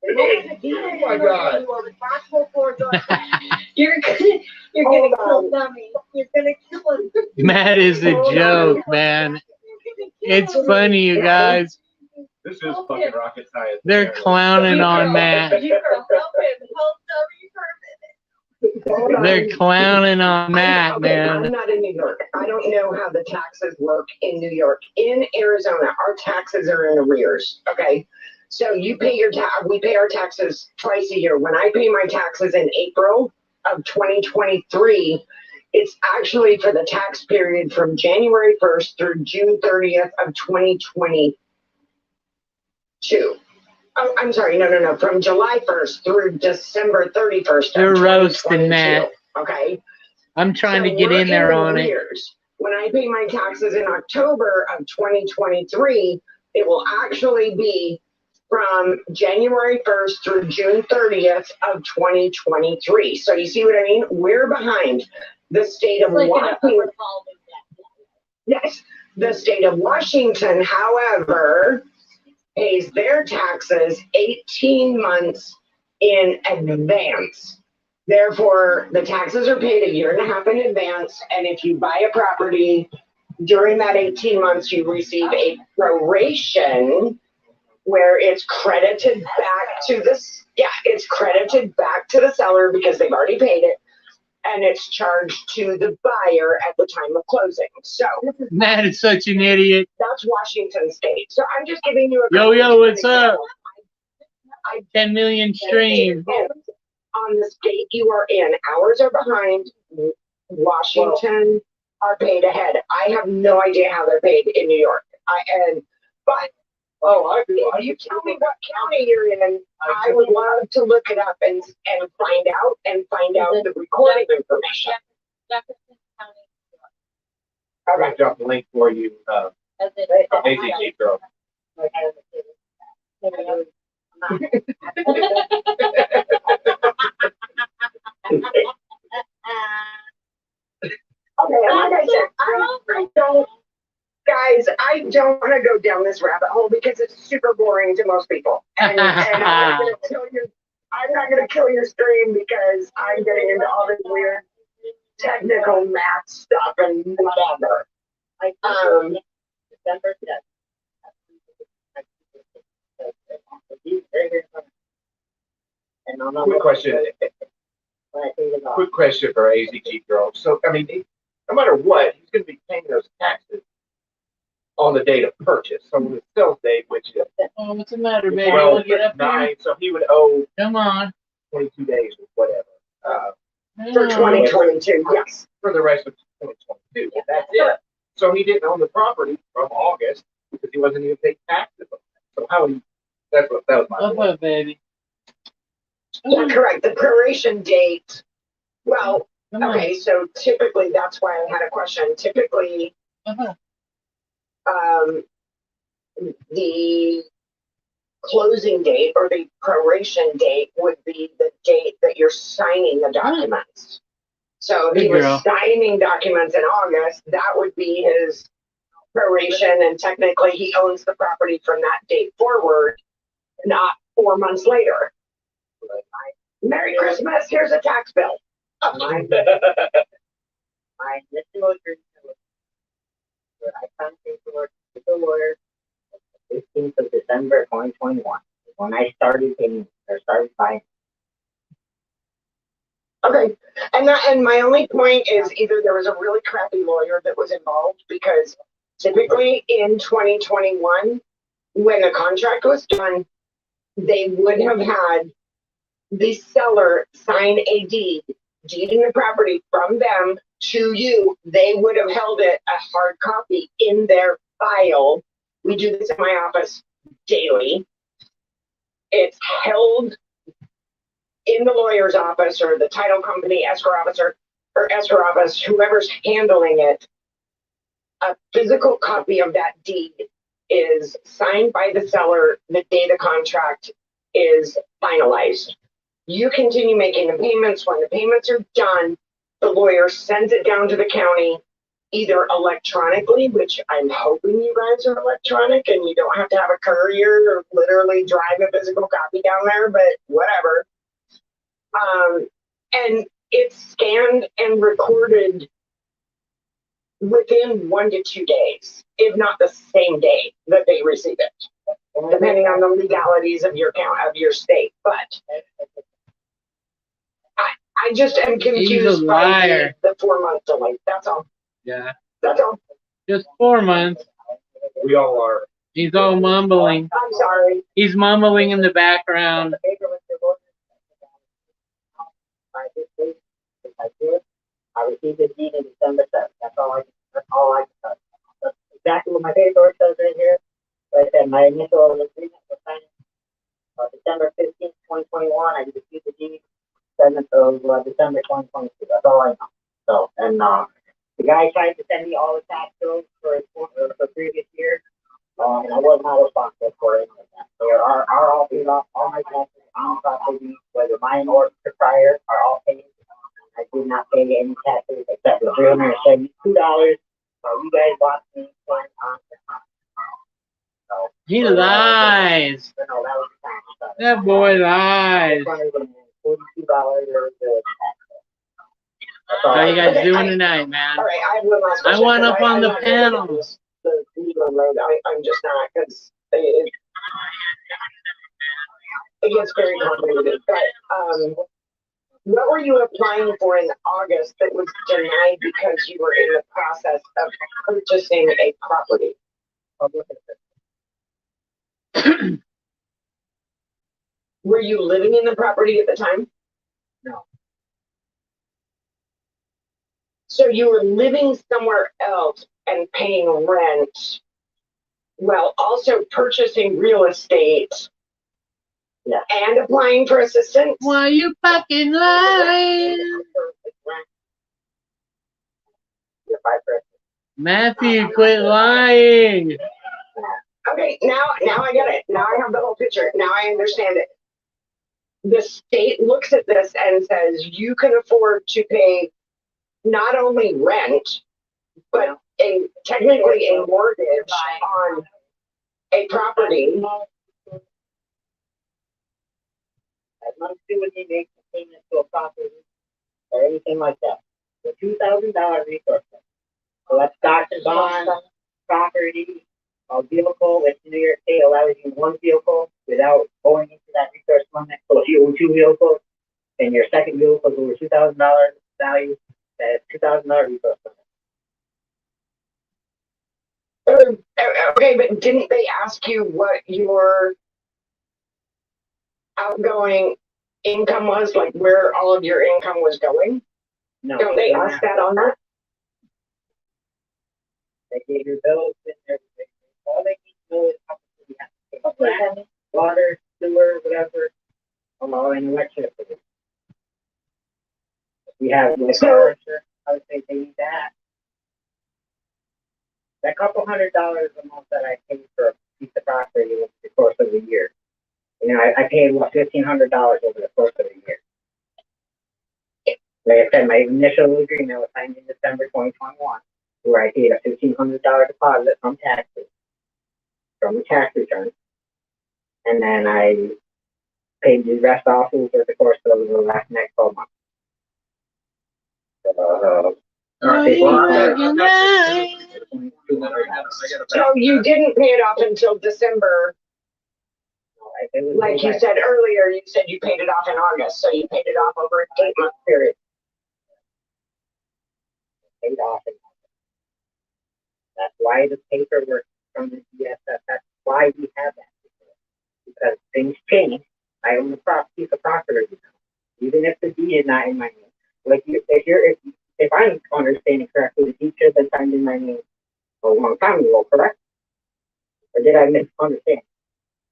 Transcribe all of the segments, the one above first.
Oh my God. You're gonna kill dummy. You're gonna kill him. Matt is a joke, man. It's funny, you guys. This is fucking rocket science. They're clowning on Matt. You help him. Hold dummy for a minute. They're clowning on Matt, I'm man. not in New York. I don't know how the taxes work in New York. In Arizona, our taxes are in arrears. Okay. So you pay we pay our taxes twice a year. When I pay my taxes in April of 2023, it's actually for the tax period from January 1st through June 30th of 2022. Oh, I'm sorry. No. From July 1st through December 31st. They're roasting Matt. Okay. I'm trying to So get we're in there on it. arrears. When I pay my taxes in October of 2023, it will actually be from January 1st through June 30th of 2023. So you see what I mean? We're behind. The state of Washington. Yes. The state of Washington, however, pays their taxes 18 months in advance. Therefore, the taxes are paid a year and a half in advance. And if you buy a property during that 18 months, you receive a proration where it's credited back to this. Yeah, it's credited back to the seller because they've already paid it. And it's charged to the buyer at the time of closing. So Matt is such an idiot. that's Washington State. So I'm just giving you a Yo, what's up? I 10 million streams. on the state you are in. Ours are behind. Washington are paid ahead. I have no idea how they're paid in New York. But if you tell me what county you're in, I would love to look it up and find out the recording information. Jefferson County, I'm going to drop the link for you, AZG girl. Okay, like I said, I don't want to go down this rabbit hole because it's super boring to most people. And I'm not going to kill your stream because I'm getting into all this weird technical math stuff and whatever. December 10th. Quick question for AZG girl. So, I mean, no matter what, he's going to be paying those taxes on the date of purchase. So the sales date, which is Oh, what's the matter, baby? 12, Get up here. 9, so he would owe Come on. 22 days or whatever For 2022, yes. for the rest of 2022. That's it. So he didn't own the property from August because he wasn't even paying taxes on that. So how he? That was my Up, point. up, baby. Yeah, correct. The proration date, well, Come on. okay, so typically, that's why I had a question. Typically, Uh-huh. The closing date or the proration date would be the date that you're signing the documents. So if he Good was girl. signing documents in August, that would be his proration, and technically he owns the property from that date forward, not 4 months later. Merry Christmas, here's a tax bill. I found paperwork with the lawyer 15th of December 2021 when I started paying or started buying. Okay, and my only point is either there was a really crappy lawyer that was involved, because typically in 2021, when the contract was done, they would have had the seller sign a deeding the property from them to you. They would have held it a hard copy in their file. We do this in my office daily. It's held in the lawyer's office or the title company, escrow officer, or escrow office, whoever's handling it. A physical copy of that deed is signed by the seller the day the contract is finalized. You continue making the payments. When the payments are done, the lawyer sends it down to the county. either electronically, which I'm hoping you guys are electronic and you don't have to have a courier or literally drive a physical copy down there, but whatever. And it's scanned and recorded within 1 to 2 days, if not the same day that they receive it, depending on the legalities of your count of your state. But I just am confused by liar. the 4-month delay. That's all. Yeah. That's all. Just 4 months. We all are. He's all mumbling. I'm sorry. He's mumbling in the background. I received the deed in December 7th. That's all I can tell you. That's exactly what my paperwork says right here. Like I said, my initial agreement was signed December 15th, 2021. I received the deed 7th of December 2022. That's all I know. So, and the guy tried to send me all the tax bills for previous years, and I was not responsible for any of that. So are all paid off. All my taxes on property, whether mine or prior, are all paid. I did not pay any taxes except for $372. So you guys bought me on so, He lies. so no, that was the time. So, That boy lies. $42 or the How you guys Okay, doing tonight, man? All right, I have one last I question. went up on I'm the not gonna get panels. The Cleveland Road, I'm just not, because it gets very complicated. But what were you applying for in August that was denied because you were in the process of purchasing a property? Were you living in the property at the time? No. So you were living somewhere else and paying rent while also purchasing real estate. Yeah. And applying for assistance? Why you fucking lying? Matthew, quit lying. Okay, now I get it. Now I have the whole picture. Now I understand it. The state looks at this and says you can afford to pay not only rent, but technically a mortgage on a property. Has nothing to do with me making a payment to a property or anything like that. The $2,000 resource fund. So that's stocks and bonds, property, a vehicle, which New York State allows you one vehicle without going into that resource fund. So if you own 2 vehicles and your second vehicle is over $2,000 value, that is $2,000 resource fund. Okay, but didn't they ask you what your outgoing income was, like where all of your income was going? No. Don't they ask that on that? They gave your bills and everything. All they need to know is how much you have to pay. Rent, water, sewer, whatever, and electricity. We have like car insurance. I would say they need that. That couple $100 a month that I paid for a piece of property over the course of a year. You know, I paid $1,500 over the course of a year. Like I said, my initial agreement was signed in December 2021, where I paid a $1,500 deposit from taxes, from the tax return, and then I paid the rest off over the course of the next 12 months. So you didn't pay it off until December. Like you said earlier, you said you paid it off in August, so you paid it off over an 8-month period. Paid off in August. That's why the paperwork from the DSS, that's why we have that. Because things change. I own a piece of property now. Even if the deed is not in my name. Like if I'm understanding correctly, the deed should have been signed in my name a long time ago, correct? Or did I misunderstand?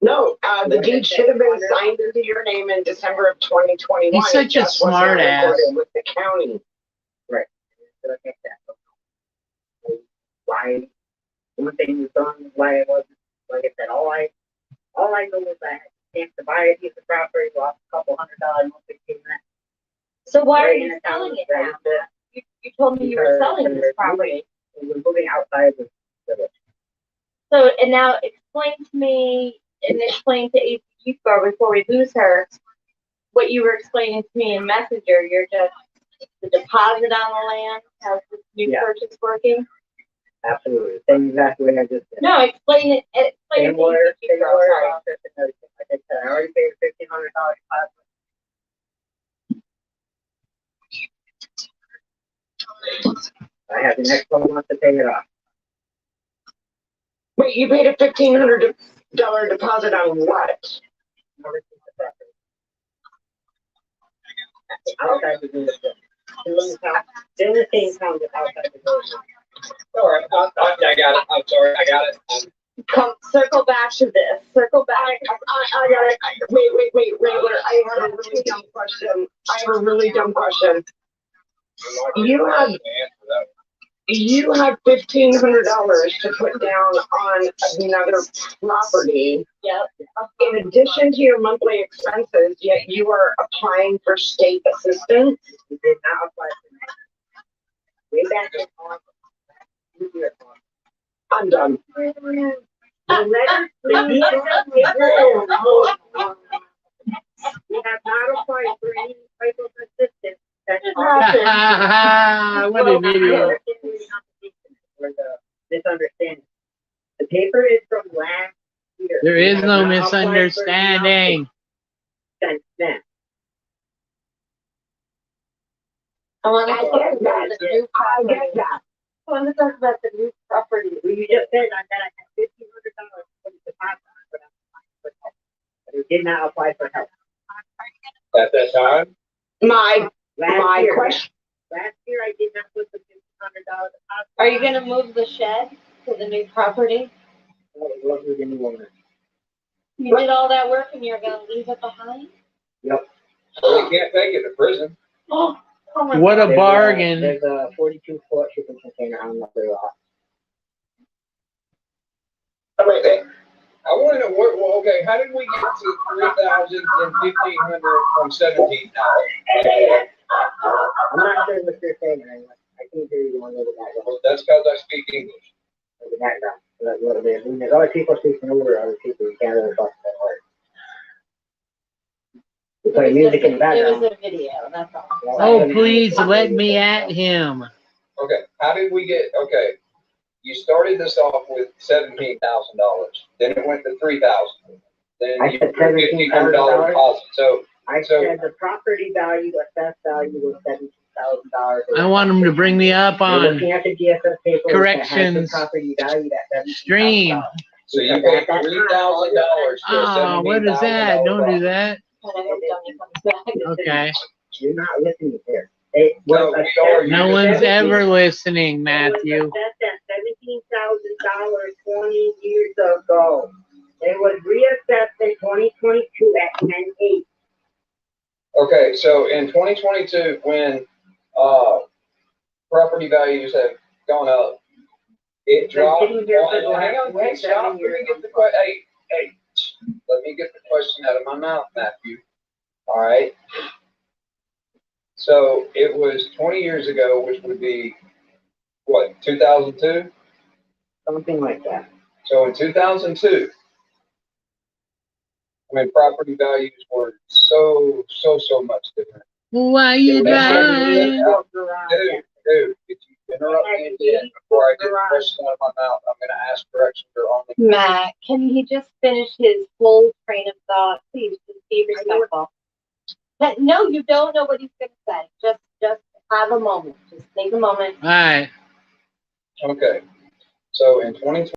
No, the deed should have been signed into your name in December of 2021. He's such a smart ass. With the county. Right. Why? One thing was done. Why it wasn't. Like I said, all I know is I had a chance to buy a piece of property, lost a couple $100 monthly payment. So why are Right in you the town selling it right now? there. You told me you were selling this property. we're moving outside of the village. So, and now explain to me, and explain to ACG Star before we lose her, what you were explaining to me in Messenger. You're just the deposit on the land. How's this new Yeah. purchase working? Absolutely, same exact way I just did. No, explain it. Explain Same it to lawyer, ACG same Star. lawyer, access and everything. Like I said, I already paid $1,500 deposit. I have the next 12 months to pay it off. Wait, you paid a $1,500 deposit on what? Never seen the property. Outside the village. Still in the same town, but outside the village. All right, I got it. I'm sorry, I got it. Come, circle back to this. Circle back. I got it. Wait, Wrangler, I have a really dumb question. You have $1,500 to put down on another property. Yep. In addition to your monthly expenses, yet you are applying for state assistance. We did not apply for that. Way back in August. I'm done. The letter, we have not applied for any type of assistance. That's all. What an idiot. For the misunderstanding. The paper is from last year. There We is have no not applied for misunderstanding. nothing Since then. I want to I talk get about that. the new I property. get that. I want to talk about the new property. Well, you just said that I had $1,500 for the deposit, but I'm applying for help. But it did not apply for help. At that time? My Last year, question. last year I did not put the $1,500 deposit. Are you gonna move the shed to the new property? Well, it wasn't the new owner. You did all that work and you're gonna leave it behind? Yep. Well, you can't take it to prison. Oh, my What God. a bargain. There's a 42-foot shipping container on the other lot. Wait. I want to know what, well, okay, how did we get to 3,000 and 1,500 from 17,000? I'm not sure what you're saying, I can't hear you on the background. That's because I speak English. The background. So that's what it is. When there's other people speaking over other people, you can't really talk that hard. You play music in the It background. was a video, that's all. Oh, please let me at him. Okay, how did we get, okay, you started this off with $17,000, then it went to 3,000. Then I you said put $1,500 deposit, so, I said the property value, assessed value was $17,000. I want him to bring me up You're on looking at the GSS paper. corrections Property value at $17,000. stream. so you paid $3,000 for a Oh, what is that? Don't do that. And I hope Johnny comes back. Okay. You're not listening here. It No, was we are. No one's ever listening, Matthew. It was assessed at $17,000 20 years ago. It was reassessed in 2022 at 10.8. Okay, so in 2022, when, property values have gone up, it dropped. sitting here for the Hang last on, wait, 7 stop, let me years. get the hey, let me get the question out of my mouth, Matthew. All right. So it was 20 years ago, which would be, what, 2002? Something like that. So in 2002, when property values were so much different. Why you lying? Dude, if you interrupt me again before I get the question out of my mouth, I'm gonna ask corrections or only. Matt, can he just finish his whole train of thought? Please, just be respectful. But no, you don't know what he's gonna say. Just have a moment. Just take a moment. All right. Okay, so in 2020.